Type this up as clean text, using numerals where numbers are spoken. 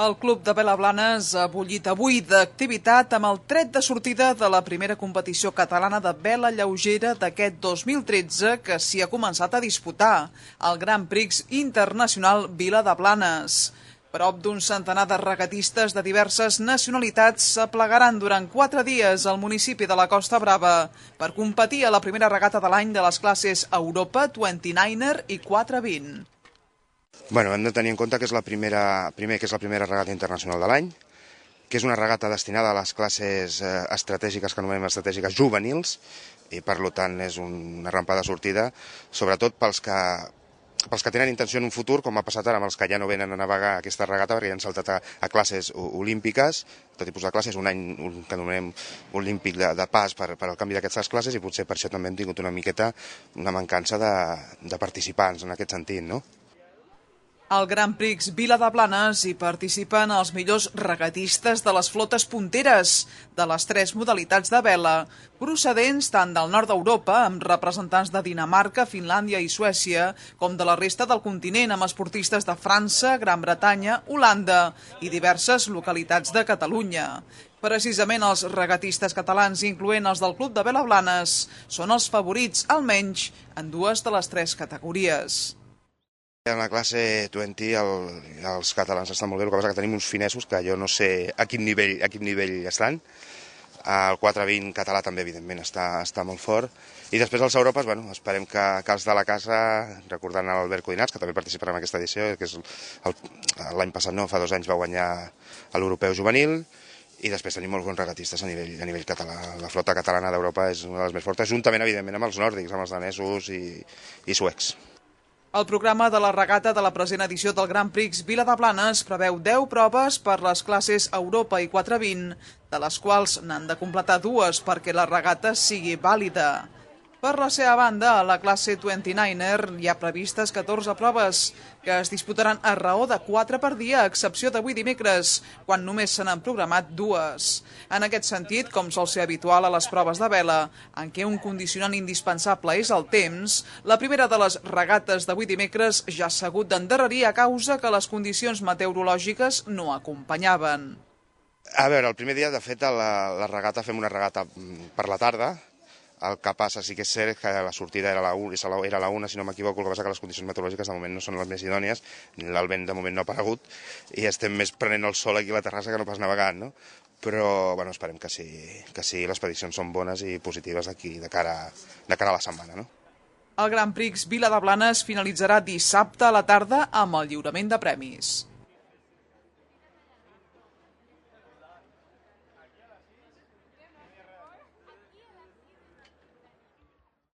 El Club de Vela Blanes ha bullit avui d'activitat amb el tret de sortida de la primera competició catalana de vela lleugera d'aquest 2013 que s'hi ha començat a disputar, el Grand Prix Internacional Vila de Blanes. Prop d'un centenar de regatistes de diverses nacionalitats s'aplegaran durant 4 dies al municipi de la Costa Brava per competir a la primera regata de l'any de les classes Europa, 29er i 420. Bueno, hem de tenir en compte que és la primera regata internacional de l'any, que és una regata destinada a les classes estratègiques, que anomenem estratègiques juvenils, i per tant és una rampa de sortida, sobretot pels que tenen intenció en un futur, com ha passat ara amb els que ja no venen a navegar aquesta regata, perquè ja han saltat a classes olímpiques, tot tipus de classes, un any que anomenem olímpic de pas per al canvi d'aquestes classes, i potser per això també hem tingut una mancança de participants en aquest sentit, no? Al Grand Prix Vila de Blanes hi participen els millors regatistes de les flotes punteres de les 3 modalitats de vela, procedents tant del nord d'Europa, amb representants de Dinamarca, Finlàndia i Suècia, com de la resta del continent, amb esportistes de França, Gran Bretanya, Holanda i diverses localitats de Catalunya. Precisament els regatistes catalans, incloent els del Club de Vela Blanes, són els favorits, almenys, en 2 de les 3 categories. En la classe 20 els catalans estan molt bé, el que passa que tenim uns finesos que jo no sé a quin nivell estan. El 420 català també, evidentment, està molt fort. I després els Europes, bueno, esperem que els de la casa, recordant l'Albert Codinats, que també participarà en aquesta edició, que és l'any passat, no, fa 2 anys va guanyar l'Europeu Juvenil, i després tenim molts bons regatistes a nivell català. La flota catalana d'Europa és una de les més fortes, juntament, evidentment, amb els nòrdics, amb els danesos i suecs. El programa de la regata de la present edició del Grand Prix Vila de Blanes preveu 10 proves per les classes Europa i 420, de les quals n'han de completar 2 perquè la regata sigui vàlida. Per la seva banda, a la classe 29er hi ha previstes 14 proves, que es disputaran a raó de 4 per dia, a excepció d'avui dimecres, quan només se n'han programat 2. En aquest sentit, com sol ser habitual a les proves de vela, en què un condicionant indispensable és el temps, la primera de les regates d'avui dimecres ja s'ha hagut d'endarrerir a causa que les condicions meteorològiques no acompanyaven. A veure, el primer dia, de fet, la regata fem una regata per la tarda. El que passa sí que és cert que la sortida era a la 1, si no m'equivoco, el que passa que les condicions meteorològiques de moment no són les més idònies, el vent de moment no ha aparegut i estem més prenent el sol aquí a la terrassa que no pas navegant, no? Però bueno, esperem que sí, les prediccions són bones i positives d'aquí de cara a la setmana, no? El Grand Prix Vila de Blanes finalitzarà dissabte a la tarda amb el lliurament de premis.